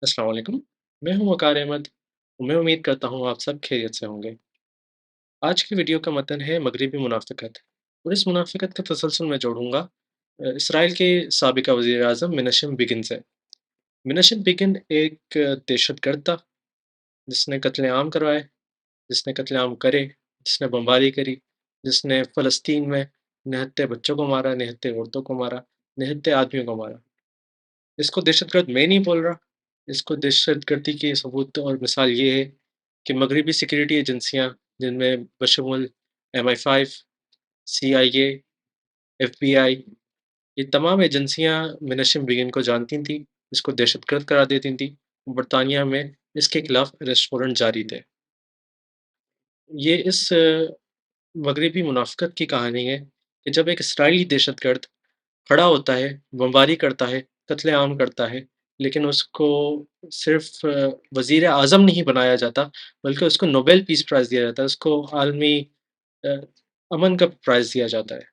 अस्सलाम वालेकुम। मैं हूँ वक़ार अहमद। मैं उम्मीद करता हूँ आप सब खैरियत से होंगे। आज की वीडियो का मतन है मगरिबी मुनाफ़िक़त और इस मुनाफ़िक़त का तसलसल मैं जोड़ूँगा इसराइल के साबिक़ा वज़ीर-ए-आज़म मेनाशम बिगिन से। मेनाशम बिगिन एक दहशतगर्द था, जिसने कत्ले-आम करवाए, जिसने कत्ले-आम करे, जिसने बमबारी करी, जिसने फ़लस्तीन में निहत्थे बच्चों को मारा, निहत्थे औरतों को मारा, निहत्थे आदमियों को मारा। इसको दहशतगर्द मैं नहीं बोल रहा, इसको दहशतगर्दी के सबूत और मिसाल ये है कि मगरबी सिक्योरिटी एजेंसियाँ जिनमें बशमूल MI5, CIA, FBI ये तमाम एजेंसियाँ मिनशम बिगिन को जानती थीं, इसको दहशतगर्द करार देती थीं। बरतानिया में इसके खिलाफ अरेस्ट वारंट जारी थे। ये इस मगरबी मुनाफ़िक़त की कहानी है कि जब एक इसराइली दहशतगर्द खड़ा होता है, बमबारी करता है, कत्ले-आम करता है, लेकिन उसको सिर्फ़ वज़ीर-ए-आज़म नहीं बनाया जाता, बल्कि उसको नोबेल पीस प्राइज़ दिया जाता है, उसको आलमी अ, अमन का प्राइज़ दिया जाता है।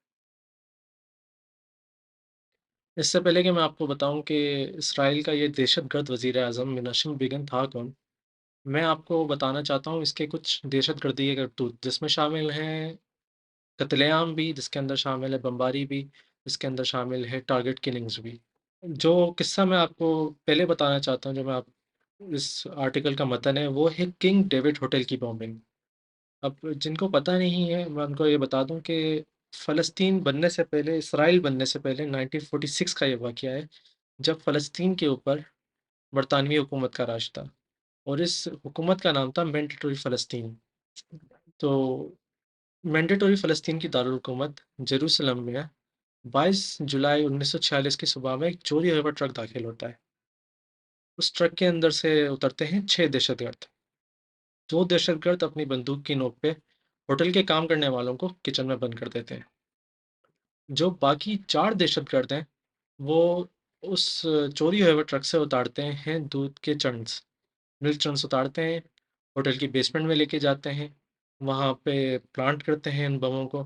इससे पहले कि मैं आपको बताऊँ कि इसराइल का ये दहशतगर्द वज़ीर-ए-आज़म मेनाशम बिगिन था कौन? मैं आपको बताना चाहता हूँ इसके कुछ दहशतगर्दी के करतूत, जिसमें शामिल हैं कत्लेआम भी, जिसके अंदर शामिल है बमबारी भी, जिसके अंदर शामिल है टारगेट किलिंग्स भी। जो किस्सा मैं आपको पहले बताना चाहता हूँ, जो मैं आप इस आर्टिकल का मतन है, वो है किंग डेविड होटल की बॉम्बिंग। अब जिनको पता नहीं है, मैं उनको ये बता दूँ कि फ़लस्तीन बनने से पहले, इसराइल बनने से पहले 1946 का ये वाक़या है, जब फ़लस्तीन के ऊपर बरतानवी हुकूमत का राज था और इस हुकूमत का नाम था मैंडेटरी फ़लस्तीन। तो मैंडेटरी फ़लस्तीन की दारुल हुकूमत जेरूसलम में 22 जुलाई 1946 की सुबह में एक चोरी हुआ ट्रक दाखिल होता है। उस ट्रक के अंदर से उतरते हैं 6 दहशतगर्द। 2 दहशतगर्द अपनी बंदूक की नोक पे होटल के काम करने वालों को किचन में बंद कर देते हैं। जो बाकी 4 दहशतगर्द हैं, वो उस चोरी हुए हुए ट्रक से उतारते हैं दूध के चंक्स, मिल्क चंक्स उतारते हैं, होटल की बेसमेंट में लेके जाते हैं, वहाँ पे प्लांट करते हैं इन बमों को,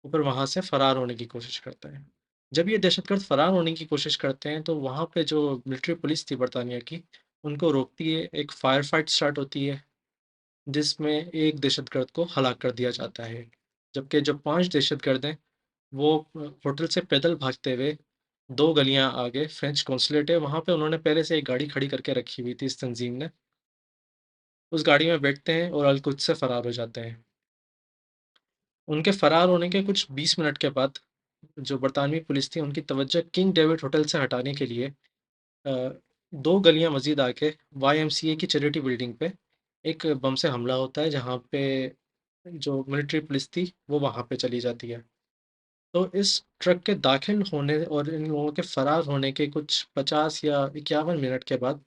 फिर वहाँ से फ़रार होने की कोशिश करते हैं। जब ये दहशतगर्द फ़रार होने की कोशिश करते हैं, तो वहाँ पे जो मिलिट्री पुलिस थी बरतानिया की, उनको रोकती है, एक फायर फाइट स्टार्ट होती है, जिसमें एक दहशतगर्द को हलाक कर दिया जाता है। जबकि जो 5 दहशतगर्द हैं, वो होटल से पैदल भागते हुए 2 गलियाँ आगे फ्रेंच कॉन्सुलेट है, वहाँ पे उन्होंने पहले से एक गाड़ी खड़ी करके रखी हुई थी इस तंज़ीम ने। उस गाड़ी में बैठते हैं और अल-कुद्स से फ़रार हो जाते हैं। उनके फ़रार होने के कुछ 20 मिनट के बाद जो बरतानवी पुलिस थी, उनकी तवज्जो किंग डेविड होटल से हटाने के लिए अ, 2 गलियाँ मज़ीद आगे YMCA की चैरिटी बिल्डिंग पे एक बम से हमला होता है, जहाँ पे जो मिलिट्री पुलिस थी, वो वहाँ पे चली जाती है। तो इस ट्रक के दाखिल होने और इन लोगों के फ़रार होने के कुछ 50 या 51 मिनट के बाद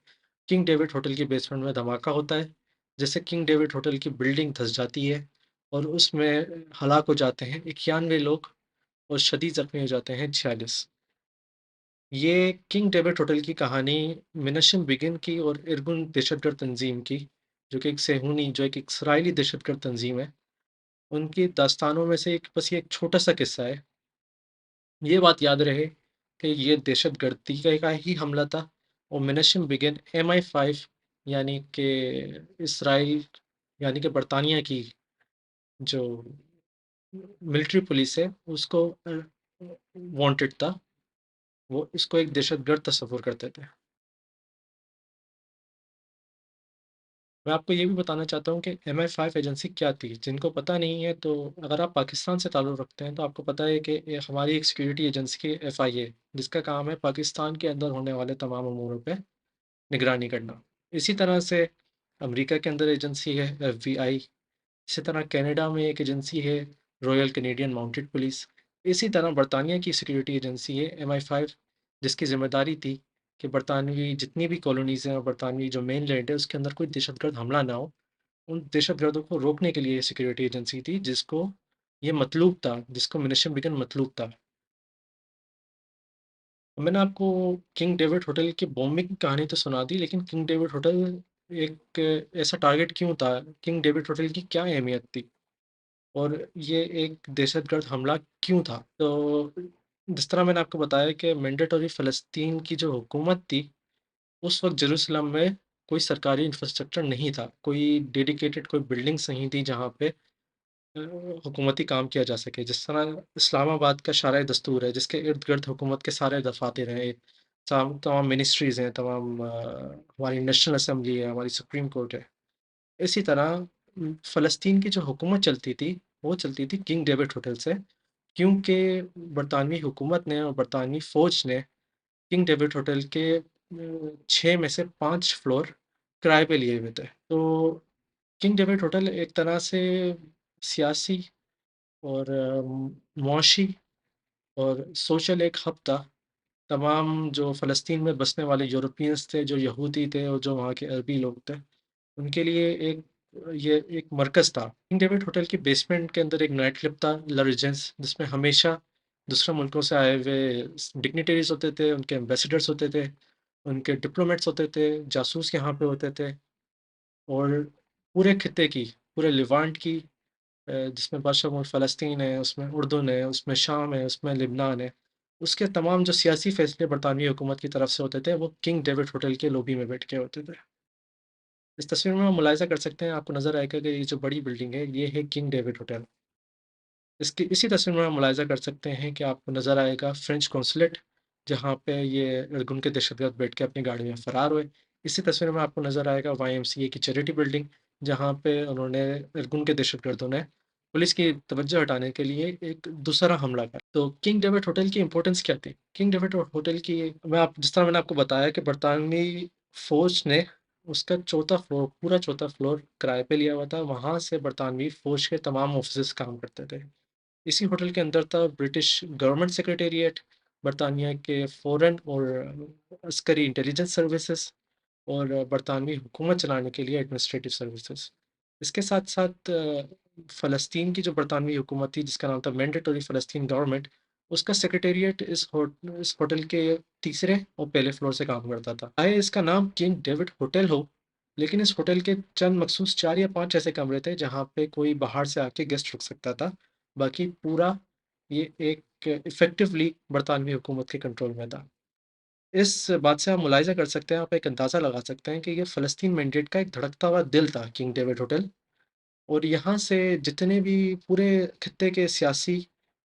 किंग डेविड होटल की बेसमेंट में धमाका होता है, जिससे किंग डेविड होटल की बिल्डिंग धँस जाती है और उसमें हलाक हो जाते हैं 91 लोग और शदीद ज़ख्मी हो जाते हैं 46। ये किंग डेविड होटल की कहानी मिनशम बिगिन की और इरगुन दहशतगर्द तंज़ीम की, जो एक इसराइली दहशतगर्द तंज़ीम है, उनकी दास्तानों में से एक बस ये एक छोटा-सा किस्सा है। ये बात याद रहे कि ये दहशतगर्दी का ही हमला था और मिनशम बिगिन MI5 यानी कि इसराइल यानी कि बरतानिया की जो मिलिट्री पुलिस है, उसको वांटेड था। वो इसको एक दहशतगर्द तस्वुर करते थे। मैं आपको ये भी बताना चाहता हूँ कि MI5 एजेंसी क्या थी? जिनको पता नहीं है, तो अगर आप पाकिस्तान से ताल्लुक़ रखते हैं, तो आपको पता है कि ये हमारी एक सिक्योरिटी एजेंसी है FIA, जिसका काम है पाकिस्तान के अंदर होने वाले तमाम अमूरों पे निगरानी करना। इसी तरह से अमेरिका के अंदर एजेंसी है FBI, इसी तरह कनाडा में एक एजेंसी है रॉयल कैनेडियन माउंटेड पुलिस। इसी तरह बरतानिया की सिक्योरिटी एजेंसी है MI5, जिसकी ज़िम्मेदारी थी कि बरतानवी जितनी भी कॉलोनीज़ हैं और बरतानवी जो मेन लैंड है, उसके अंदर कोई दहशतगर्द हमला ना हो। उन दहशतगर्दों को रोकने के लिए ये सिक्योरिटी एजेंसी थी, जिसको ये मतलूब था, जिसको मिनेशन बिगन मतलूब था। मैंने आपको किंग डेविड होटल की बॉम्बिंग की कहानी तो सुना दी, लेकिन किंग डेविड होटल एक ऐसा टारगेट क्यों था? किंग डेविड होटल की क्या अहमियत थी? और ये एक दहशतगर्द हमला क्यों था? तो जिस तरह मैंने आपको बताया कि मैंडेटरी फ़लस्तीन की जो हुकूमत थी, उस वक़्त जेरूसलम में कोई सरकारी इंफ्रास्ट्रक्चर नहीं था, कोई डेडिकेटेड कोई बिल्डिंग्स नहीं थी जहाँ पे हुकूमती काम किया जा सके। जिस तरह इस्लामाबाद का शारा दस्तूर है, जिसके इर्द-गिर्द हुकूमत के सारे दफ़ातर हैं, तमाम मिनिस्ट्रीज़ हैं, तमाम हमारी नेशनल असेंबली है, हमारी सुप्रीम कोर्ट है। इसी तरह फ़लस्तीन की जो हुकूमत चलती थी, वो चलती थी किंग डेविड होटल से, क्योंकि बरतानवी हुकूमत ने और बरतानवी फ़ौज ने किंग डेविड होटल के 6 में से 5 फ्लोर किराए पे लिए हुए थे। तो किंग डेविड होटल एक तरह से सियासी और मुआशी और सोशल एक हब था। तमाम जो फ़लस्तीन में बसने वाले यूरोपियंस थे, जो यहूदी थे और जो वहाँ के अरबी लोग थे, उनके लिए ये एक मरकज़ था। किंग डेविड होटल के बेसमेंट के अंदर एक नाइट क्लब था, ला रीजेंस, जिसमें हमेशा दूसरे मुल्कों से आए हुए डिग्निटरीज़ होते थे, उनके एम्बेसडर्स होते थे, उनके डिप्लोमेट्स होते थे, जासूस यहाँ पे होते थे और पूरे खित्ते की, पूरे लिवांट की जिसमें बादशाह फ़लस्तीन है, उसमें उर्दून है, उसमें शाम है, उसमें लिबनान है, उसके तमाम जो सियासी फ़ैसले बरतानवी हुकूमत की तरफ से होते थे, वो किंग डेविड होटल के लॉबी में बैठ के होते थे। इस तस्वीर में आप मुलाहिज़ा कर सकते हैं, आपको नज़र आएगा कि ये जो बड़ी बिल्डिंग है, ये है किंग डेविड होटल। इसकी इसी तस्वीर में आप मुलाहिज़ा कर सकते हैं कि आपको नज़र आएगा फ्रेंच कॉन्सुलेट, जहाँ पे ये अरगुन के दहशतगर्द बैठ के अपनी गाड़ी में फ़रार हुए। इसी तस्वीर में आपको नज़र आएगा वाईएमसीए की चैरिटी बिल्डिंग, जहाँ पे उन्होंने अरगुन के दहशतगर्दों ने पुलिस की तवज्जो हटाने के लिए एक दूसरा हमला करा। तो किंग डेविड होटल की इम्पोर्टेंस क्या थी? किंग डेविड होटल की मैं आप जिस तरह मैंने आपको बताया कि बरतानवी फ़ौज ने उसका चौथा फ्लोर पूरा चौथा फ्लोर किराए पे लिया हुआ था, वहाँ से बरतानवी फ़ौज के तमाम ऑफ़िसेज़ काम करते थे। इसी होटल के अंदर था ब्रिटिश गवर्नमेंट सेक्रेटेरिएट, बरतानिया के फ़ॉरेन और अस्करी इंटेलिजेंस सर्विसेज़ और बरतानवी हुकूमत चलाने के लिए एडमिनिस्ट्रेटिव सर्विसेज़। इसके साथ-साथ फ़लस्तीन की जो बरतानवी हुकूमत थी जिसका नाम था मैंडेटरी फ़लस्तीन गवर्नमेंट, उसका सेक्रेटेरिएट इस होटल के तीसरे और पहले फ्लोर से काम करता था। चाहे इसका नाम किंग डेविड होटल हो, लेकिन इस होटल के चंद मखसूस 4 या 5 ऐसे कमरे थे जहाँ पे कोई बाहर से आके गेस्ट रुक सकता था। बाकी पूरा ये एक इफ़ेक्टिवली बरतानवी हुकूमत के कंट्रोल में था। इस बात से आप मुलाहिज़ा कर सकते हैं, आप एक अंदाज़ा लगा सकते हैं कि ये फ़लस्तीन मैंडेट का एक धड़कता हुआ दिल था किंग डेविड होटल और यहाँ से जितने भी पूरे खित्ते के सियासी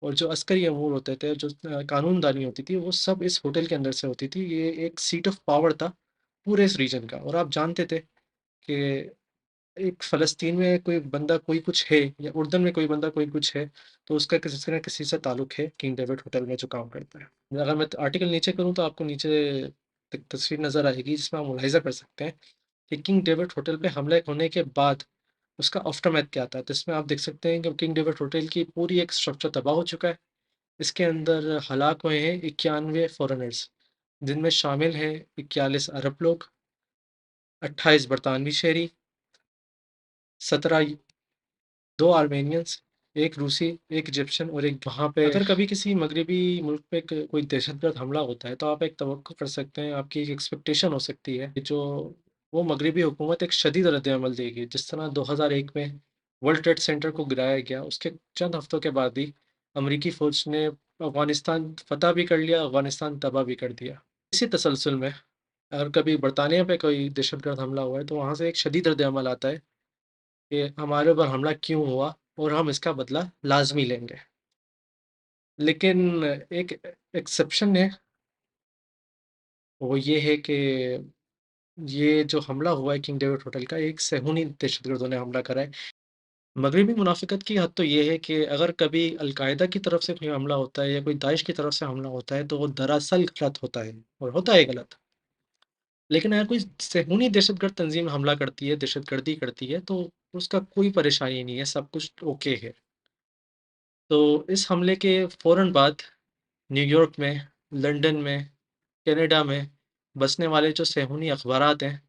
और जो अस्करी अमूर होते थे, जो कानूनदानी होती थी, वो सब इस होटल के अंदर से होती थी। ये एक सीट ऑफ पावर था पूरे इस रीजन का और आप जानते थे कि एक फ़लस्तीन में कोई बंदा कोई कुछ है या उर्दन में कोई बंदा कोई कुछ है, तो उसका किसी न किसी से ताल्लुक है किंग डेविड होटल में जो काम करता है। अगर मैं आर्टिकल नीचे करूँ तो आपको नीचे एक तस्वीर नज़र आएगी जिसमें आप मुलाहिज़ा कर सकते हैं कि किंग डेविड होटल पे हमले होने के बाद उसका आफ्टरमैथ क्या था? तो इसमें आप देख सकते हैं कि किंग डेविड होटल की पूरी एक स्ट्रक्चर तबाह हो चुका है। इसके अंदर हलाक हुए हैं 91 फ़ॉरेनर्स, जिनमें शामिल हैं 41 अरब लोग, 28 बरतानवी शहरी, 17 2 आर्मेनियंस, 1 रूसी, 1 इजिप्शियन और एक वहाँ पे अगर कभी किसी मगरबी मुल्क पे कोई दहशतगर्द हमला होता है, तो आप एक तवक्कुह कर सकते हैं, आपकी एक एक्सपेक्टेशन हो सकती है कि जो वो मगरबी हुकूमत एक शदीद रद्द-ए-अमल देगी। जिस तरह 2001 में वर्ल्ड ट्रेड सेंटर को गिराया गया, उसके चंद हफ्तों के बाद ही अमरीकी फ़ौज ने अफ़गानिस्तान फ़तह भी कर लिया, अफ़गानिस्तान तबाह भी कर दिया। इसी तसलसल में अगर कभी बरतानिया पे कोई दहशतगर्द हमला हुआ है, तो वहाँ से एक शदीद रद्द-ए-अमल आता है कि हमारे ऊपर हमला क्यों हुआ और हम इसका बदला लाज़मी लेंगे। लेकिन एक एक्सेप्शन है, वो ये है कि ये जो हमला हुआ है किंग डेविड होटल का, एक सेहूनी दहशतगर्दों ने हमला करा है। मगरबी मुनाफ़िकत की हद तो ये है कि अगर कभी अल-कायदा की तरफ से कोई हमला होता है या कोई दाइश की तरफ से हमला होता है, तो वो दरअसल गलत होता है और होता है गलत। लेकिन अगर कोई सेहूनी दहशतगर्द तंज़ीम हमला करती है, दहशतगर्दी करती है, तो उसका कोई परेशानी नहीं है, सब कुछ ओके है। तो इस हमले के फ़ौरन बाद न्यूयॉर्क में, लंदन में, कनाडा में बसने वाले जो सेहूनी अख़बारात हैं,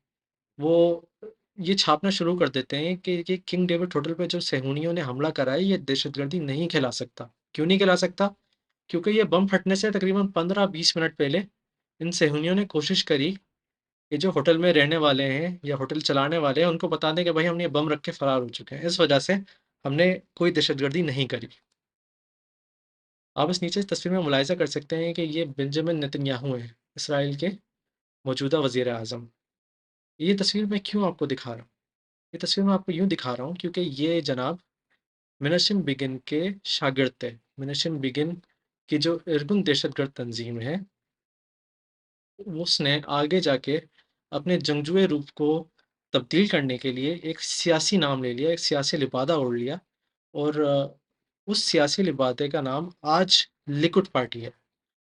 वो ये छापना शुरू कर देते हैं कि ये किंग डेविड होटल पे जो सेहूनियों ने हमला करा है, ये दहशतगर्दी नहीं कहला सकता। क्यों नहीं कहला सकता? क्योंकि ये बम फटने से तकरीबन 15-20 मिनट पहले इन सेहूनियों ने कोशिश करी कि जो होटल में रहने वाले हैं या होटल चलाने वाले हैं, उनको बता दें कि भाई हमने ये बम रख के फ़रार हो चुके हैं। इस वजह से हमने कोई दहशतगर्दी नहीं करी। आप इस नीचे इस तस्वीर में मुलाहिज़ा कर सकते हैं कि ये बेंजामिन नेतन्याहू हैं, इसराइल के मौजूदा वज़ीर-ए-आज़म। ये तस्वीर मैं क्यों आपको दिखा रहा हूँ? ये तस्वीर मैं आपको यूँ दिखा रहा हूँ क्योंकि ये जनाब मिनशिन बिगिन के शागिर्द थे। मिनशिन बिगिन की जो इरगुन दहशतगर्द तंज़ीम है, उसने आगे जाके अपने जंगजुए रूप को तब्दील करने के लिए एक सियासी नाम ले लिया, एक सियासी लिबादा ओढ़ लिया और उस सियासी लिबादे का नाम आज लिकुड पार्टी है।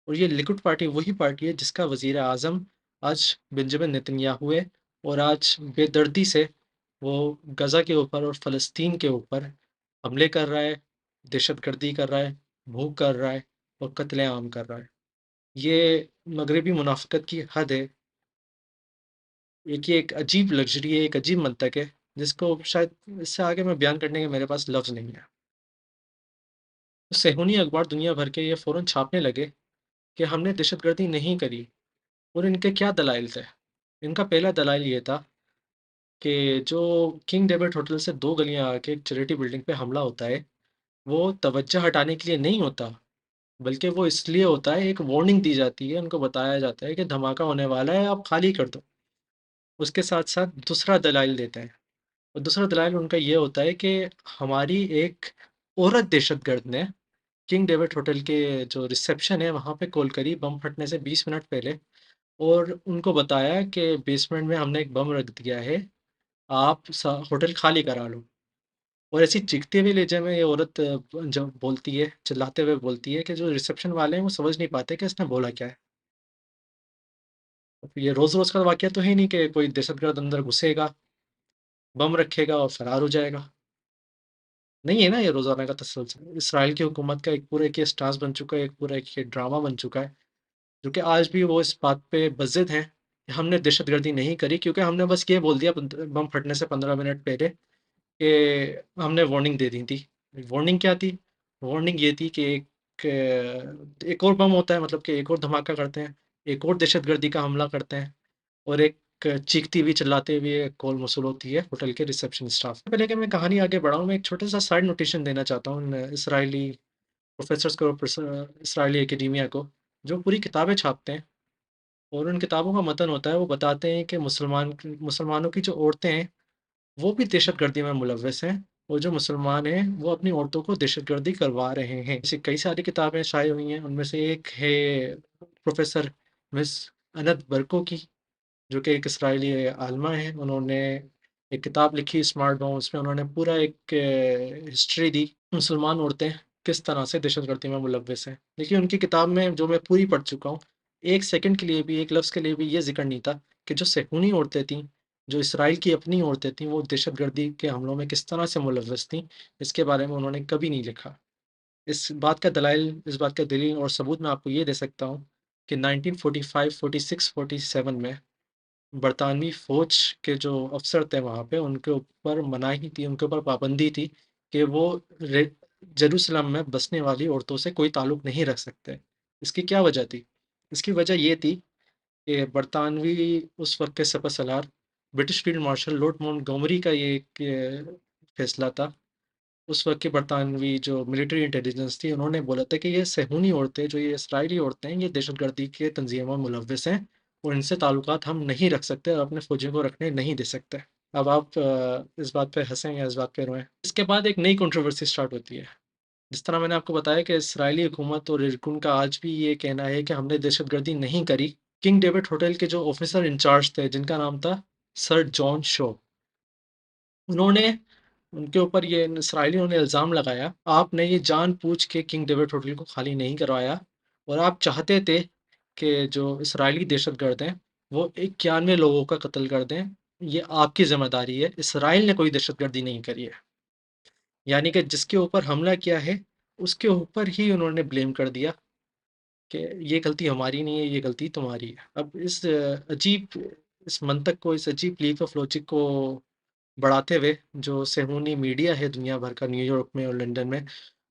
और ये लिकुड पार्टी वही पार्टी है जिसका वज़ीर-ए-आज़म आज बेंजामिन नेतन्याहू है और आज बेदर्दी से वो गज़ा के ऊपर और फ़लस्तीन के ऊपर हमले कर रहा है, दहशतगर्दी कर रहा है, भूख कर रहा है और कत्ले-आम कर रहा है। ये मगरबी मुनाफ़िक़त की हद है। एक अजीब लग्ज़री है, एक अजीब मंतक है, जिसको शायद इससे आगे मैं बयान करने के मेरे पास लफ़्ज़ नहीं है। सेहूनी अखबार दुनिया भर के ये फ़ौरन छापने लगे कि हमने दहशतगर्दी नहीं करी और इनके क्या दलाइल थे। इनका पहला दलाइल ये था कि जो किंग डेविड होटल से 2 गलियाँ आगे एक चैरिटी बिल्डिंग पे हमला होता है, वो तवज्जो हटाने के लिए नहीं होता, बल्कि वो इसलिए होता है, एक वार्निंग दी जाती है, उनको बताया जाता है कि धमाका होने वाला है, आप खाली कर दो। उसके साथ-साथ दूसरा दलाइल देते हैं और दूसरा दलाइल उनका ये होता है कि हमारी एक औरत दहशतगर्द ने किंग डेविड होटल के जो रिसेप्शन है, वहाँ पे कॉल करी बम फटने से 20 मिनट पहले और उनको बताया कि बेसमेंट में हमने एक बम रख दिया है, आप होटल खाली करा लो। और ऐसी चीखते हुए लहजे में ये औरत जब बोलती है, चिल्लाते हुए बोलती है कि जो रिसेप्शन वाले हैं वो समझ नहीं पाते कि इसने बोला क्या है। अब ये रोज़-रोज़ का वाक़या तो है नहीं कि कोई दहशतगर्द अंदर घुसेगा, बम रखेगा और फ़रार हो जाएगा। नहीं है ना ये रोज़ाना का तसलसल। इसराइल की हुकूमत का एक पूरा एक ये स्टांस बन चुका है, एक पूरा एक ये ड्रामा बन चुका है, जो कि आज भी वो इस बात पे बज़िद हैं, कि हमने दहशतगर्दी नहीं करी क्योंकि हमने बस ये बोल दिया बम फटने से 15 मिनट पहले कि हमने वार्निंग दे दी थी। वार्निंग क्या थी? वार्निंग ये थी कि एक और बम होता है मतलब कि एक और धमाका करते हैं, एक और दहशतगर्दी का हमला करते हैं और एक चीखती हुई, चिल्लाते हुए कॉल मौसूल होती है होटल के रिसेप्शन स्टाफ से। पहले कि मैं कहानी आगे बढ़ाऊँ, मैं एक छोटा-सा साइड नोटेशन देना चाहता हूँ इन इज़राइली प्रोफ़ेसर्स को, इज़राइली एकेडेमिया को, जो पूरी किताबें छापते हैं और उन किताबों का मतन होता है, वो बताते हैं कि मुसलमानों की जो औरतें हैं वो भी दहशतगर्दी में मुलव्वस हैं और जो मुसलमान हैं, वो अपनी औरतों को दहशतगर्दी करवा रहे हैं। ऐसी कई सारी किताबें शाये हुई हैं, उनमें से एक है प्रोफ़ेसर मिस अनत बरको की, जो कि एक इज़राइली आलिमा हैं। उन्होंने एक किताब लिखी स्मार्ट बॉम्ब, उसमें उन्होंने पूरा एक हिस्ट्री दी, मुसलमान औरतें किस तरह से दहशतगर्दी में मुलव्वस हैं। देखिए, उनकी किताब में जो मैं पूरी पढ़ चुका हूँ, 1 सेकंड के लिए भी, 1 लफ्ज़ के लिए भी ये ज़िक्र नहीं था कि जो सेहूनी औरतें थीं, जो इसराइल की अपनी औरतें थीं, वो दहशतगर्दी के हमलों में किस तरह से मुलव्वस थीं, इसके बारे में उन्होंने कभी नहीं लिखा। इस बात का दलील और सबूत मैं आपको ये दे सकता हूँ कि 1945, 46, 47 में बरतानवी फ़ौज के जो अफ़सर थे वहाँ पे, उनके ऊपर मनाही थी, उनके ऊपर पाबंदी थी कि वो रे जेरूसलम में बसने वाली औरतों से कोई ताल्लुक़ नहीं रख सकते। इसकी क्या वजह थी? इसकी वजह ये थी कि बरतानवी उस वक़्त के सिपहसालार British field marshal Lord Montgomery का ये एक फ़ैसला था। उस वक़्त की बरतानवी जो मिलिट्री इंटेलिजेंस थी, उन्होंने बोला था कि ये सेहूनी औरतें, जो ये इसराइली औरतें हैं, ये दहशतगर्दी के तंज़ीमों में मुलव्वस हैं और इनसे ताल्लुकात हम नहीं रख सकते और अपने फ़ौजियों को रखने नहीं दे सकते। अब आप इस बात पे हँसें या इस बात पे रोएँ। इसके बाद एक नई कंट्रोवर्सी स्टार्ट होती है। जिस तरह मैंने आपको बताया कि इसराइली हुकूमत और इरगुन का आज भी ये कहना है कि हमने दहशतगर्दी नहीं करी। किंग डेविड होटल के जो ऑफ़िसर इंचार्ज थे, जिनका नाम था सर जॉन शो, उन्होंने उनके ऊपर ये इसराइलियों ने इल्ज़ाम लगाया, आपने ये जानबूझ के किंग डेविड होटल को खाली नहीं करवाया और आप चाहते थे कि जो इसराइली दहशतगर्द हैं, वो 91 लोगों का कत्ल कर दें। ये आपकी ज़िम्मेदारी है, इसराइल ने कोई दहशतगर्दी नहीं करी है। यानी कि जिसके ऊपर हमला किया है, उसके ऊपर ही उन्होंने ब्लेम कर दिया कि ये गलती हमारी नहीं है, ये गलती तुम्हारी है। अब इस मंतक को, इस अजीब लीप ऑफ लॉजिक को बढ़ाते हुए, जो सेहूनी मीडिया है दुनिया भर का, न्यूयॉर्क में और लंदन में,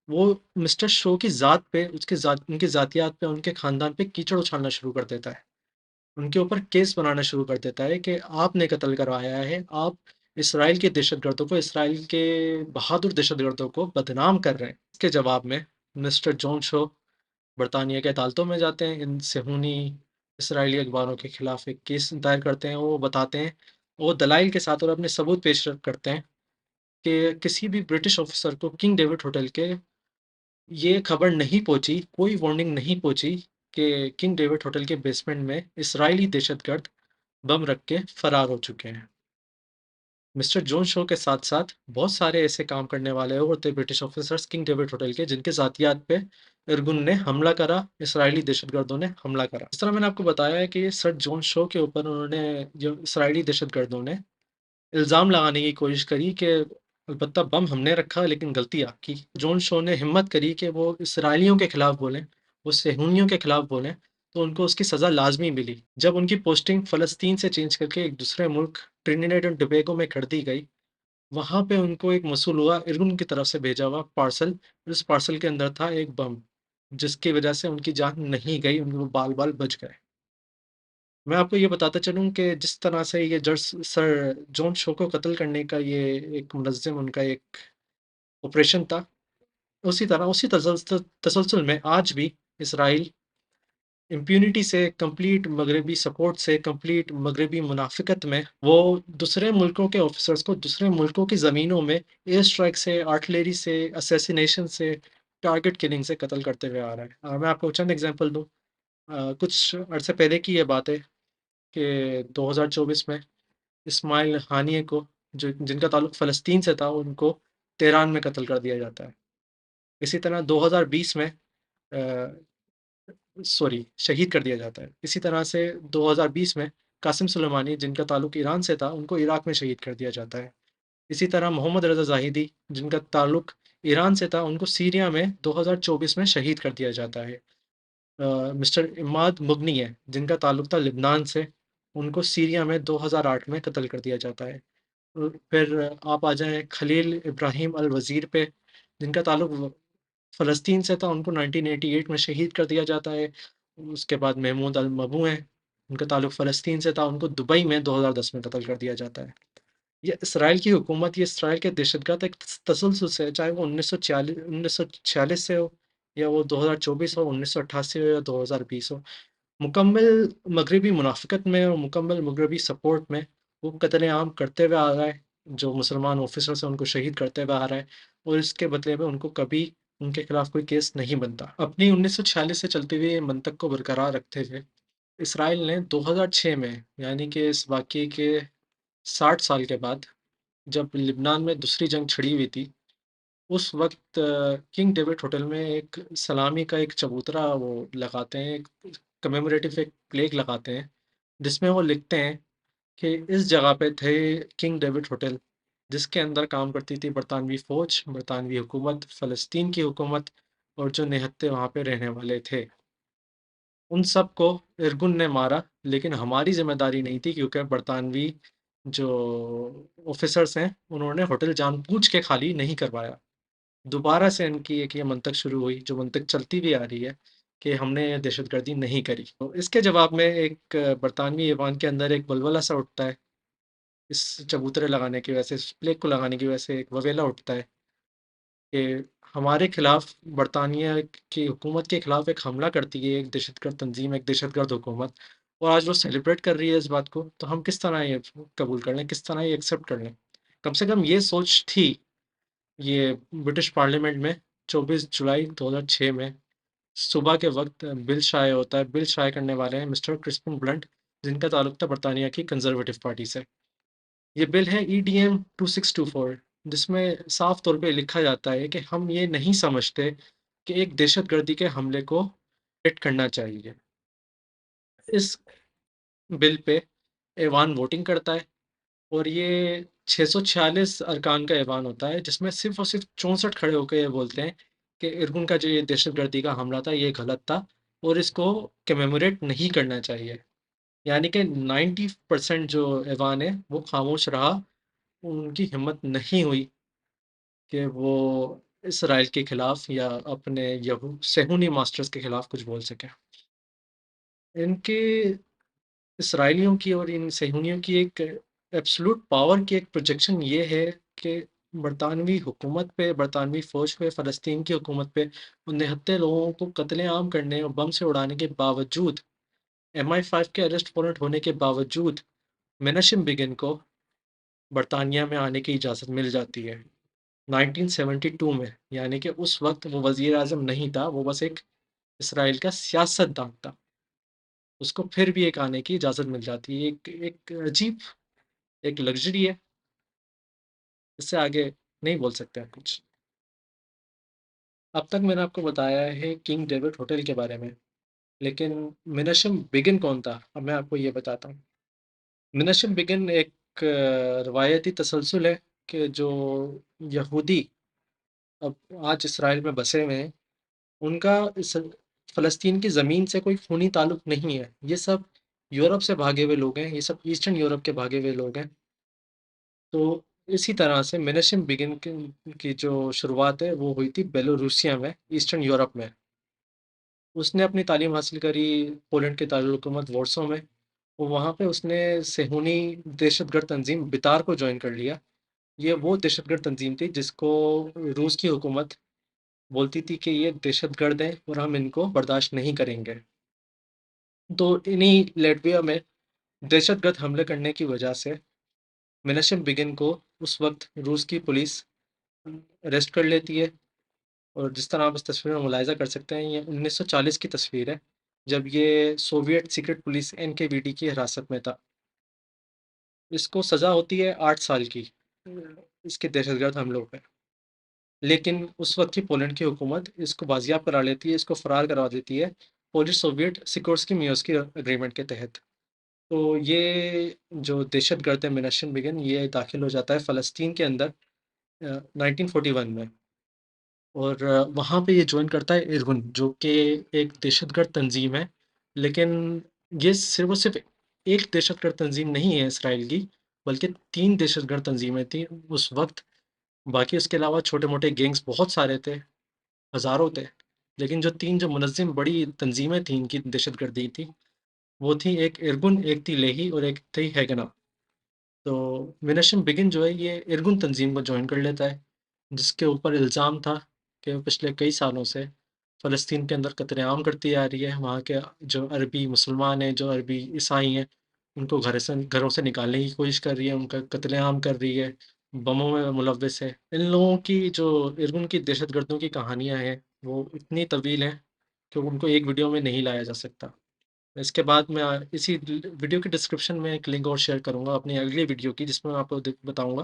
वो मिस्टर शो की ज़ात पे, उनकी ज़ातियात पे, उनके ख़ानदान पे कीचड़ उछालना शुरू कर देता है। उनके ऊपर केस बनाना शुरू कर देता है कि आपने कत्ल करवाया है, आप इसराइल के दहशतगर्दों को, इसराइल के बहादुर दहशतगर्दों को बदनाम कर रहे हैं। इसके जवाब में मिस्टर जॉन शो बरतानिया की अदालतों में जाते हैं, इन सेहूनी इसराइली अखबारों के खिलाफ एक केस दायर करते हैं। वो बताते हैं, वो दलाइल के साथ और अपने सबूत पेश करते हैं कि किसी भी ब्रिटिश ऑफिसर को किंग डेविड होटल के ये खबर नहीं पहुंची, कोई वार्निंग नहीं पहुंची कि किंग डेविड होटल के बेसमेंट में इसराइली दहशतगर्द बम रख के फरार हो चुके हैं। मिस्टर जोन शो के साथ-साथ बहुत सारे ऐसे काम करने वाले और थे British officers king David hotel के, जिनके ज़ातियात पे इरगुन ने हमला करा, इसराइली दहशतगर्दों ने हमला करा। इस तरह मैंने आपको बताया है कि सर जॉन शो के ऊपर उन्होंने जो इसराइली दहशतगर्दों ने इल्ज़ाम लगाने की कोशिश करी कि अलबत्ता बम हमने रखा लेकिन गलती आपकी। जॉन शो ने हिम्मत करी कि वो इसराइलियों के खिलाफ बोलें, वो सेहूनियों के खिलाफ बोलें, तो उनको उसकी सज़ा लाज़मी मिली। जब उनकी पोस्टिंग फ़लस्तीन से चेंज करके एक दूसरे मुल्क ट्रिनिडेड एंड टोबैगो में कर दी गई, वहाँ पे उनको एक मौसूल हुआ, इरगुन की तरफ से भेजा हुआ पार्सल। उस पार्सल के अंदर था एक बम, जिसकी वजह से उनकी जान नहीं गई, उनको बाल-बाल बच गए। मैं आपको ये बताता चलूँ कि जिस तरह से ये सर जॉन शो को कत्ल करने का ये एक मुनज़्ज़म उनका एक ऑपरेशन था, उसी तरह उसी तसलसल में आज भी इसराइल इम्punity से, कंप्लीट मगरबी सपोर्ट से, कंप्लीट मगरबी मुनाफ़िकत में, वो दूसरे मुल्कों के ऑफ़िसर्स को दूसरे मुल्कों की ज़मीनों में एयर स्ट्राइक से, आर्टिलरी से, असैसिनेशन से, टारगेट किलिंग से कत्ल करते हुए आ रहा है। मैं आपको चंद एग्ज़ाम्पल दूँ। कुछ अरसे पहले की ये बात है कि 2024 में इस्माइल हानिये को, जो जिनका ताल्लुक फ़लस्तीन से था, उनको तेहरान में कत्ल कर दिया जाता है। इसी तरह 2020 में शहीद कर दिया जाता है। इसी तरह से 2020 में कासिम सुलेमानी, जिनका ताल्लुक ईरान से था, उनको इराक में शहीद कर दिया जाता है। इसी तरह मोहम्मद रज़ा ज़ाहिदी, जिनका ताल्लुक ईरान से था, उनको सीरिया में 2024 में शहीद कर दिया जाता है। मिस्टर इमाद मुगनी है, जिनका ताल्लुक था लिबनान से, उनको सीरिया में 2008 में कत्ल कर दिया जाता है। फिर आप आ जाएँ खलील इब्राहिम अल वज़ीर पे, जिनका ताल्लुक फ़लस्तीन से था, उनको 1988 में शहीद कर दिया जाता है। उसके बाद महमूद अल-मबू हैं, उनका ताल्लुक फ़लस्तीन से था, उनको दुबई में 2010 में कत्ल कर दिया जाता है। ये इसराइल की हुकूमत, ये इसराइल के दहशतगर्द एक तसलसल से है, चाहे वो 1946 से हो, या वो 2024 हो, 1988 हो, या 2020 हो। मुकम्मल मगरबी मुनाफ़िकत में और मुकम्मल मगरबी सपोर्ट में वो कत्ले-आम करते हुए आ रहा है, जो मुसलमान ऑफ़िसर्स हैं उनको शहीद करते हुए आ रहा है, और इसके बदले में उनको कभी उनके खिलाफ़ कोई केस नहीं बनता। अपनी 1946 से चलते हुए ये मंतक को बरकरार रखते हुए इसराइल ने 2006 में, यानी कि इस वाक़ये के 60 साल के बाद, जब लिबनान में दूसरी जंग छिड़ी हुई थी, उस वक़्त किंग डेविड होटल में एक सलामी का एक चबूतरा वो लगाते हैं, एक कमेमोरेटिव एक प्लेक लगाते हैं, जिसमें वो लिखते हैं कि इस जगह पे थे किंग डेविड होटल, जिसके अंदर काम करती थी बरतानवी फ़ौज, बरतानवी हुकूमत, फ़लस्तीन की हुकूमत, और जो निहत्ते वहाँ पे रहने वाले थे। उन सब को इरगुन ने मारा, लेकिन हमारी ज़िम्मेदारी नहीं थी, क्योंकि बरतानवी जो ऑफ़िसर्स हैं, उन्होंने होटल जानबूझ के खाली नहीं करवाया। दोबारा से इनकी एक ये मंतक शुरू हुई, जो मंतक चलती भी आ रही है कि हमने दहशतगर्दी नहीं करी। तो इसके जवाब में एक बरतानवी ऐवान के अंदर एक वलवला सा उठता है। इस चबूतरे लगाने की वजह से, इस प्लेक को लगाने की वजह से एक ववेला उठता है कि हमारे खिलाफ बरतानिया की हुकूमत के खिलाफ एक हमला करती है एक दहशतगर्द तंजीम, एक दहशतगर्द हुकूमत, और आज वो सेलिब्रेट कर रही है इस बात को, तो हम किस तरह ये कबूल कर लें, किस तरह ये एक्सेप्ट कर लें? कम से कम ये सोच थी, ये ब्रिटिश पार्लियामेंट में 24 जुलाई 2006 में सुबह के वक़्त बिल शाये होता है। बिल शाये करने वाले हैं मिस्टर क्रिस्पिन ब्लंट, जिनका ताल्लुक था बरतानिया की कंज़र्वेटिव पार्टी से। ये बिल है ईडीएम 2624, जिसमें साफ तौर पे लिखा जाता है कि हम ये नहीं समझते कि एक दहशतगर्दी के हमले को करना चाहिए। इस बिल पे ऐवान वोटिंग करता है, और ये 646 अरकान का ऐवान होता है, जिसमें सिर्फ़ और सिर्फ़ 64 खड़े होके ये बोलते हैं कि इरगुन का जो ये दहशतगर्दी का हमला था, ये गलत था और इसको कमेमोरेट नहीं करना चाहिए। यानी कि 90% जो ऐवान है, वो खामोश रहा। उनकी हिम्मत नहीं हुई कि वो इसराइल के खिलाफ़ या अपने सेहूनी मास्टर्स के खिलाफ़ कुछ बोल सकें। इनके इसराइलियों की और इन सेहूनियों की एक एब्सोल्यूट पावर की एक प्रोजेक्शन ये है कि बरतानवी हुकूमत पे, बरतानवी फ़ौज पे, फ़लस्तीन की हुकूमत पे, उन निहत्थे लोगों को कत्ले-आम करने और बम से उड़ाने के बावजूद MI5 के अरेस्ट वारंट होने के बावजूद मेनाशम बिगिन को बरतानिया में आने की इजाज़त मिल जाती है 1972 में, यानी कि उस वक़्त वो वज़ीर-ए-आज़म नहीं था, वो बस एक इसराइल का सियासतदान था। उसको फिर भी एक आने की इजाज़त मिल जाती है। एक एक अजीब एक लग्ज़री है, इससे आगे नहीं बोल सकते आप कुछ। अब तक मैंने आपको बताया है किंग डेविड होटल के बारे में, लेकिन मिनशम बिगिन कौन था? अब मैं आपको ये बताता हूँ। मिनशम बिगिन एक रवायती तसलसल है कि जो यहूदी अब आज इसराइल में बसे हुए हैं, उनका इस फ़लस्तीन की ज़मीन से कोई खूनी ताल्लुक नहीं है। ये सब यूरोप से भागे हुए लोग हैं, ये सब ईस्टर्न यूरोप के भागे हुए लोग हैं। तो इसी तरह से मिनेशिम बिगिन की जो शुरुआत है वो हुई थी बेलारूसिया में, ईस्टर्न यूरोप में। उसने अपनी तालीम हासिल करी पोलैंड के दारुल-हुकूमत वारसो में। और वहाँ पे उसने सेहूनी दहशतगर्द तंज़ीम बितार को जॉइन कर लिया। ये वो दहशतगर्द तंज़ीम थी जिसको रूस की हुकूमत बोलती थी कि ये दहशतगर्द हैं और हम इनको बर्दाश्त नहीं करेंगे। तो इन्हीं लैटविया में दहशतगर्द हमले करने की वजह से मिनेशिम बिगिन को उस वक़्त रूस की पुलिस अरेस्ट कर लेती है। और जिस तरह आप इस तस्वीर में मुलाहिज़ा कर सकते हैं, ये 1940 की तस्वीर है, जब ये सोवियत सीक्रेट पुलिस एनकेवीडी की हिरासत में था। इसको सज़ा होती है 8 साल की इसके दहशतगर्द हमलों पे। लेकिन उस वक़्त की पोलैंड की हुकूमत इसको बाज़ियाब करा लेती है, इसको फ़रार करवा देती है, पोलिश सोवियत सिकोर्स्की-मियोस्की एग्रीमेंट के तहत। तो ये जो दहशतगर्द है मिनेशिम बिगिन, ये दाखिल हो जाता है फ़लस्तीन के अंदर 1941 में। और वहाँ पे ये जॉइन करता है इरगुन, जो कि एक दहशतगर्द तंज़ीम है। लेकिन ये सिर्फ़ और सिर्फ़ एक दहशतगर्द तंज़ीम नहीं है इसराइल की, बल्कि 3 दहशतगर्द तंज़ीमें थीं उस वक़्त। बाकी उसके अलावा छोटे-मोटे गैंग्स बहुत सारे थे, हज़ारों थे। लेकिन जो 3 जो मुनज़्ज़म बड़ी तंज़ीमें थीं इनकी दहशतगर्दी की, वो थी एक इरगुन, एक थी लेही और एक थी हैगना। तो मिनेशिम बिगिन जो है ये इरगुन तंज़ीम को जॉइन कर लेता है, जिसके ऊपर इल्ज़ाम था कि वो पिछले कई सालों से फ़लस्तीन के अंदर कत्लेआम करती आ रही है। वहाँ के जो अरबी मुसलमान हैं, जो अरबी ईसाई हैं, उनको घरों से निकालने की कोशिश कर रही है, उनका कत्लेआम कर रही है, बमों में मुलव्वस है। इन लोगों की जो इरगुन की दहशतगर्दों की कहानियाँ हैं, वो इतनी तवील हैं कि उनको एक वीडियो में नहीं लाया जा सकता। इसके बाद मैं इसी वीडियो के डिस्क्रिप्शन में एक लिंक और शेयर करूँगा अपनी अगली वीडियो की, जिसमें मैं आपको बताऊँगा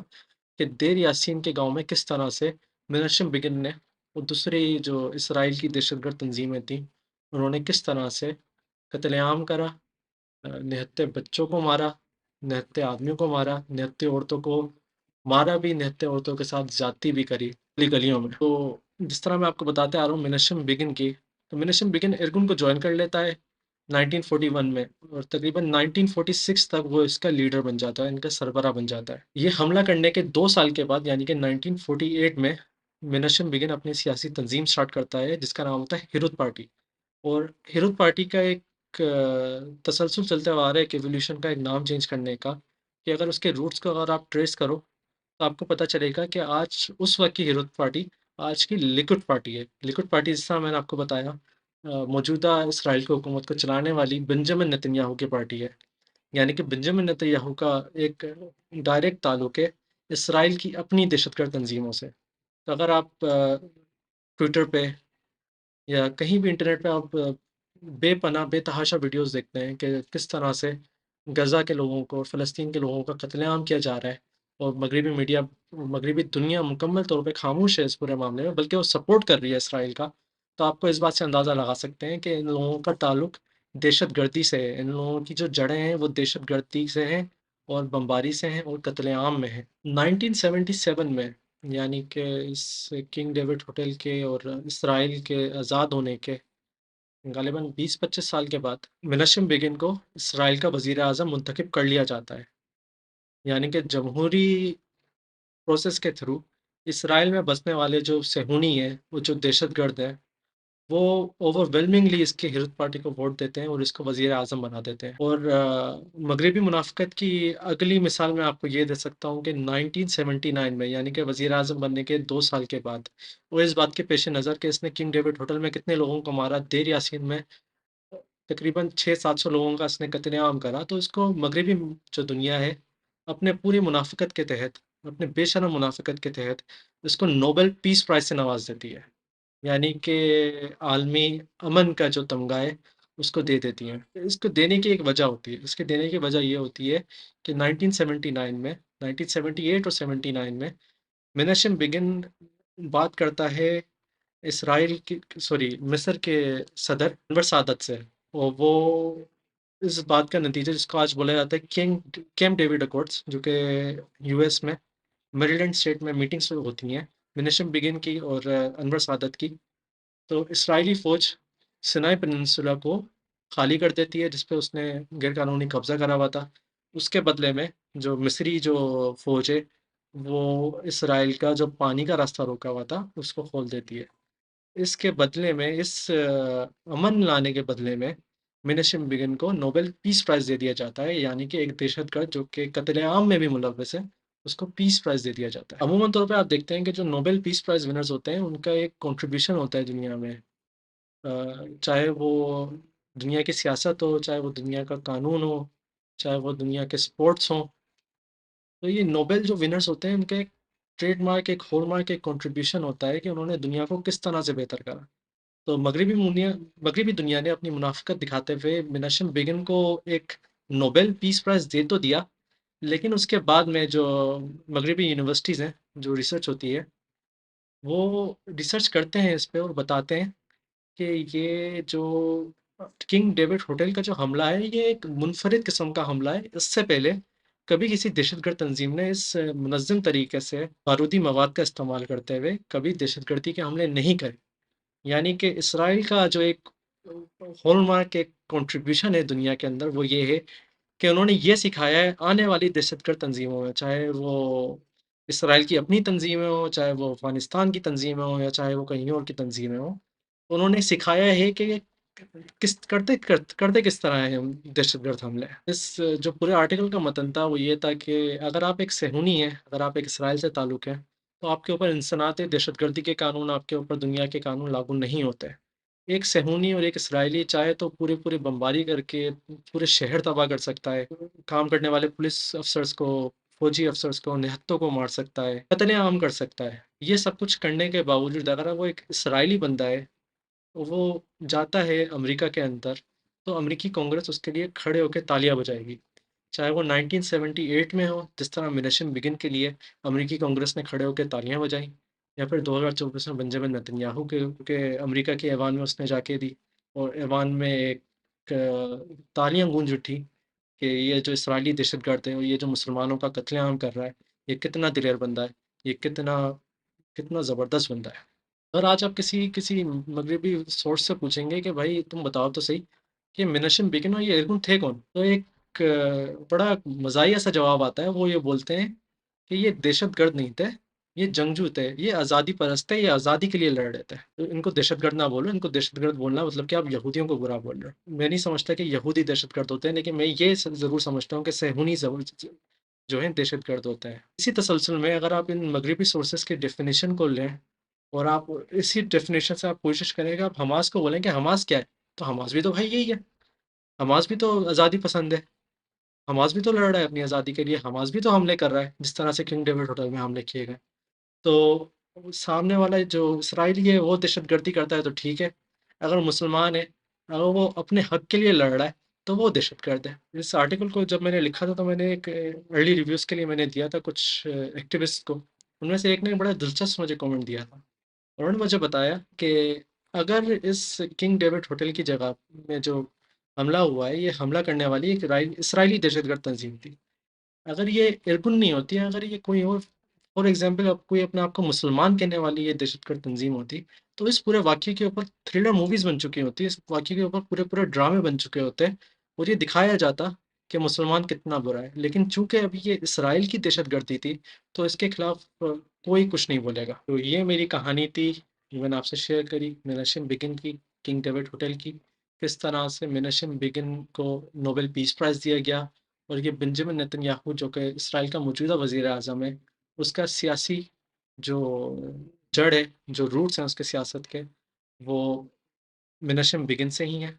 कि देर यासीन के गांव में किस तरह से मिनशम बिगिन ने और दूसरी जो इसराइल की दहशतगर्द तंजीमें थीं, उन्होंने किस तरह से कत्लेआम करा, निहत्थे बच्चों को मारा, निहत्थे आदमियों को मारा, निहत्थे औरतों को मारा भी, निहत्थे औरतों के साथ ज़्यादती भी करी गली गलियों में। तो जिस तरह मैं आपको बताते आ रहा हूँ मिनशम बिगिन की, तो मिनशम बिगिन इरगुन को ज्वाइन कर लेता है 1941 में, और तकरीबन 1946 तक वो इसका लीडर बन जाता है, इनका सरबरा बन जाता है। ये हमला करने के 2 साल के बाद, यानी कि 1948 में, मिनशम बिगिन अपनी सियासी तंज़ीम स्टार्ट करता है जिसका नाम होता है हिरुत पार्टी। और हिरुत पार्टी का एक तसलसल चलता हुआ आ रहा है, एक इवोल्यूशन का, एक नाम चेंज करने का, कि अगर उसके रूट्स को अगर आप ट्रेस करो, तो आपको पता चलेगा कि आज उस वक़्त की हिरुत पार्टी आज की लिकुड पार्टी है। लिकुड पार्टी, जिस तरह मैंने आपको बताया, मौजूदा इसराइल की हुकूमत को चलाने वाली बेंजामिन नेतन्याहू की पार्टी है। यानी कि बेंजामिन नेतन्याहू का एक डायरेक्ट ताल्लुक है इसराइल की अपनी दहशतगर्द तंज़ीमों से। तो अगर आप ट्विटर पे या कहीं भी इंटरनेट पे आप बेपनाह बेतहाशा वीडियोस देखते हैं कि किस तरह से गज़ा के लोगों को, फ़लस्तीन के लोगों का कत्लेआम किया जा रहा है, और मगरिबी मीडिया, मगरिबी दुनिया मुकम्मल तौर पे खामोश है इस पूरे मामले में, बल्कि वो सपोर्ट कर रही है इसराइल का। तो आपको इस बात से अंदाज़ा लगा सकते हैं कि इन लोगों का ताल्लुक दहशतगर्दी से है। इन लोगों की जो जड़ें हैं वो दहशतगर्दी से हैं, और बमबारी से हैं, और कत्लेआम में हैं। 1977 में, यानी कि इस किंग डेविड होटल के और इसराइल के आज़ाद होने के गालिबन 20-25 साल के बाद, मिनशम बिगिन को इसराइल का वज़ीर आज़म मुंतखब कर लिया जाता है। यानी कि जमहूरी प्रोसेस के थ्रू इसराइल में बसने वाले जो सेहूनी हैं, वो जो दहशतगर्द हैं, वो ओवरवेलमिंगली इसकी हिज़्ब पार्टी को वोट देते हैं और इसको वज़ीर आज़म बना देते हैं। और मगरिबी मुनाफ़िक़त की अगली मिसाल मैं आपको ये दे सकता हूँ कि 1979 में, यानी कि वज़ीर आज़म बनने के 2 साल के बाद, वो इस बात के पेश नज़र कि इसने किंग डेविड होटल में कितने लोगों को मारा, देर यासीन में तकरीबन 600-700 लोगों का इसने कत्लेआम करा, तो इसको मगरिबी जो दुनिया है, अपने पूरी मुनाफ़िकत के तहत, अपने बेशर्म मुनाफ़िकत के तहत, इसको नोबेल पीस प्राइज़ से नवाज़ देती है। यानी कि आलमी अमन का जो तमगा है, उसको दे देती हैं। इसको देने की एक वजह होती है, इसके देने की वजह ये होती है कि 1979 में 1978 और 79 में मेनेशम बिगिन बात करता है इसराइल की सॉरी मिस्र के सदर अनवर सादत से, और वो इस बात का नतीजा जिसको आज बोला जाता है कैंप डेविड अकॉर्ड्स, जो कि यूएस में मेरीलैंड स्टेट में मीटिंग्स होती हैं मेनेशम बिगिन की और अनवर सादत की। तो इस्राएली फ़ौज सिनाई पेनिनसुला को खाली कर देती है, जिस पे उसने गैरकानूनी कब्ज़ा करा हुआ था। उसके बदले में जो मिस्री जो फ़ौज है, वो इसराइल का जो पानी का रास्ता रोका हुआ था, उसको खोल देती है। इसके बदले में अमन लाने के बदले में मिनेशम बिगिन को नोबेल पीस प्राइज़ दे दिया जाता है, यानी कि एक दहशतगर्द जो कि कत्ले-आम में भी मुलव्वस है, उसको पीस प्राइज़ दे दिया जाता है। अमूमन तौर पे आप देखते हैं कि जो नोबेल पीस प्राइज़ विनर्स होते हैं, उनका एक कंट्रीब्यूशन होता है दुनिया में। चाहे वो दुनिया की सियासत हो, चाहे वो दुनिया का कानून हो, चाहे वो दुनिया के स्पोर्ट्स हों। तो ये नोबेल जो विनर्स होते हैं, उनका एक ट्रेडमार्क, एक हॉलमार्क, एक कंट्रीब्यूशन होता है कि उन्होंने दुनिया को किस तरह से बेहतर करा। तो मगरिबी दुनिया ने अपनी मुनाफ़िकत दिखाते हुए मिनेशम बिगिन को एक नोबेल पीस प्राइज़ दे तो दिया, लेकिन उसके बाद में जो मगरिबी यूनिवर्सिटीज़ हैं, जो रिसर्च होती है, वो रिसर्च करते हैं इस पे और बताते हैं कि ये जो किंग डेविड होटल का जो हमला है, ये एक मुनफ़रिद किस्म का हमला है। इससे पहले कभी किसी दहशतगर्द तंज़ीम ने इस मुनज़्ज़म तरीके से बारूदी मवाद का इस्तेमाल करते हुए कभी दहशतगर्दी के हमले नहीं करे। यानी कि इसराइल का जो एक हॉलमार्क एक कंट्रीब्यूशन है दुनिया के अंदर, वो ये है कि उन्होंने ये सिखाया है आने वाली दहशतगर्द तंज़ीमों में, चाहे वो इसराइल की अपनी तंज़ीमें हों, चाहे वो अफ़गानिस्तान की तंज़ीमें हों या चाहे वो कहीं और की तंज़ीमें हों, उन्होंने सिखाया है कि करते किस तरह हैं हम दहशतगर्द हमले। इस जो पूरे आर्टिकल का मतन था वो ये था कि अगर आप एक सेहूनी हैं, अगर आप एक इसराइल से ताल्लुक़ है, तो आपके ऊपर इंसनाते दहशतगर्दी के कानून, आपके ऊपर दुनिया के कानून लागू नहीं होते। एक सेहूनी और एक इसराइली चाहे तो पूरी-पूरी बमबारी करके पूरे शहर तबाह कर सकता है। काम करने वाले पुलिस अफ़सर्स को, फ़ौजी अफ़सर्स को, निहत्तों को मार सकता है, कत्ले-आम कर सकता है। ये सब कुछ करने के बावजूद अगर वो एक इसराइली बंदा है, वो जाता है अमेरिका के अंदर, तो अमेरिकी कांग्रेस उसके लिए खड़े होके तालियाँ बजाएगी। चाहे वो 1978 में हो, जिस तरह मिनेशम बिगिन के लिए अमेरिकी कांग्रेस ने खड़े होके तालियाँ बजाई, या फिर 2024 में बेंजामिन नेतन्याहू के अमेरिका के ऐवान में उसने जाके दी और ऐवान में एक तालियाँ गूंज उठी कि ये जो इस्राएली दहशतगर्द है और ये जो मुसलमानों का कत्लेआम कर रहा है, ये कितना दिलेर बंदा है, ये कितना कितना ज़बरदस्त बंदा है। और आज आप किसी किसी मगरबी सोर्स से पूछेंगे कि भाई तुम बताओ तो सही कि मिनेशम बिगिन और ये इरगुन थे कौन? तो एक बड़ा मज़ाहिया सा जवाब आता है, वो ये बोलते हैं कि ये दहशतगर्द नहीं थे, ये जंगजू थे, ये आज़ादी परस्त थे, ये आज़ादी के लिए लड़ रहे थे। तो इनको दहशतगर्द ना बोलो, इनको दहशतगर्द बोलना मतलब कि आप यहूदियों को बुरा बोल रहे हो। मैं नहीं समझता कि यहूदी दहशतगर्द होते हैं, लेकिन मैं ये ज़रूर समझता हूँ कि सेहूनी जो हैं दहशतगर्द होते हैं। इसी तसलसल में अगर आप इन मगरबी सोर्सेज़ की डेफ़िनिशन को लें और आप इसी डेफ़िनेशन से आप कोशिश करें कि आप हमास को बोलें कि हमास क्या है? तो हमास भी तो भाई यही है। हमास भी तो आज़ादी पसंद है। हमास भी तो लड़ रहा है अपनी आज़ादी के लिए। हमास भी तो हमले कर रहा है, जिस तरह से किंग डेविड होटल में हमले किए गए। तो सामने वाला जो इसराइली है वो दहशतगर्दी करता है तो ठीक है। अगर मुसलमान है, अगर वो अपने हक़ के लिए लड़ रहा है, तो वो दहशतगर्द है। इस आर्टिकल को जब मैंने लिखा था तो मैंने एक अर्ली रिव्यूज़ के लिए मैंने दिया था कुछ एक्टिविस्ट को। उनमें से एक ने बड़ा दिलचस्प मुझे कमेंट दिया था। उन्होंने मुझे बताया कि अगर इस किंग डेविड होटल की जगह में जो हमला हुआ है, ये हमला करने वाली एक इसराइली दहशतगर्द तंज़ीम थी। अगर ये इरगुन नहीं होती, अगर ये कोई और फॉर एग्ज़ाम्पल अब कोई अपने आप को मुसलमान कहने वाली ये दहशतगर्द तंज़ीम होती, तो इस पूरे वाक़ये के ऊपर थ्रिलर मूवीज़ बन चुकी होती, इस वाक़ये के ऊपर पूरे-पूरे ड्रामे बन चुके होते और ये दिखाया जाता कि मुसलमान कितना बुरा है। लेकिन चूँकि अभी ये इसराइल की दहशतगर्दी थी, तो इसके खिलाफ कोई कुछ नहीं बोलेगा। तो ये मेरी कहानी थी, जो मैंने आपसे शेयर करी मिनेशिम बिगिन की, किंग डेविड होटल की। किस तरह से मिनेशिम बिगिन को नोबेल पीस प्राइज़ दिया गया और ये बेंजामिन नेतन्याहू जो कि इसराइल का मौजूदा वज़ीर-ए-आज़म है, उसका सियासी जो जड़ है, जो रूट्स हैं उसके सियासत के, वो मिनेशिम बिगिन से ही हैं।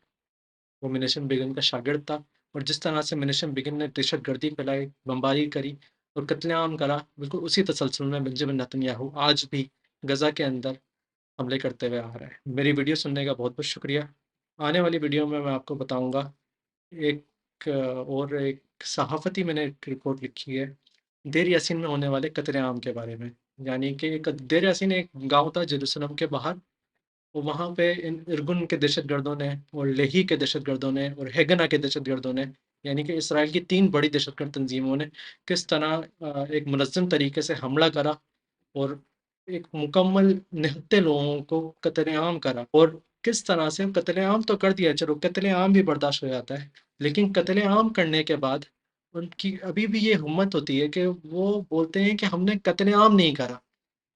वो मिनेशन बेगन का शागिर्द था और जिस तरह से मिनेशन बेगन ने दहशतगर्दी फैलाई, बमबारी करी और कत्लेआम करा, बिल्कुल उसी तसलसल में बेंजामिन नेतन्याहू आज भी गज़ा के अंदर हमले करते हुए आ रहा है। मेरी वीडियो सुनने का बहुत-बहुत शुक्रिया। आने वाली वीडियो में मैं आपको बताऊँगा और एक सहाफ़ती मैंने एक रिपोर्ट लिखी है, देर यासीन में होने वाले कत्ले-आम के बारे में। यानी कि एक देर यासीन एक गाँव था जेरूसलम के बाहर, और वहाँ पे इन इरगुन के दहशतगर्दों ने और लेही के दहशतगर्दों ने और हेगना के दहशतगर्दों ने, यानी कि इसराइल की 3 बड़ी दहशतगर्द तंजीमों ने किस तरह एक मुनज़्ज़म तरीके से हमला करा और एक मुकम्मल निहत्थे लोगों को कत्लेआम करा। और किस तरह से कत्लेआम तो कर दिया, चलो कत्लेआम भी बर्दाश्त हो जाता है, लेकिन कत्लेआम करने के बाद उनकी अभी भी ये हिम्मत होती है कि वो बोलते हैं कि हमने कत्लेआम नहीं करा,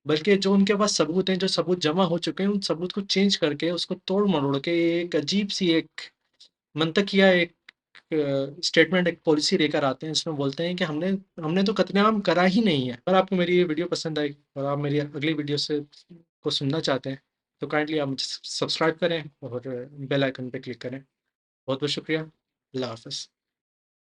बल्कि जो उनके पास सबूत हैं, जो सबूत जमा हो चुके हैं, उन सबूत को चेंज करके, उसको तोड़-मरोड़ के एक अजीब-सी एक मंतकिया एक स्टेटमेंट, एक पॉलिसी लेकर आते हैं, इसमें बोलते हैं कि हमने हमने तो कत्लेआम करा ही नहीं है। अगर आपको मेरी ये वीडियो पसंद आई और आप मेरी अगली वीडियो से को सुनना चाहते हैं, तो काइंडली आप मुझे सब्सक्राइब करें और बेल आइकन पे क्लिक करें। बहुत-बहुत शुक्रिया। अल्लाह हाफ़िज़।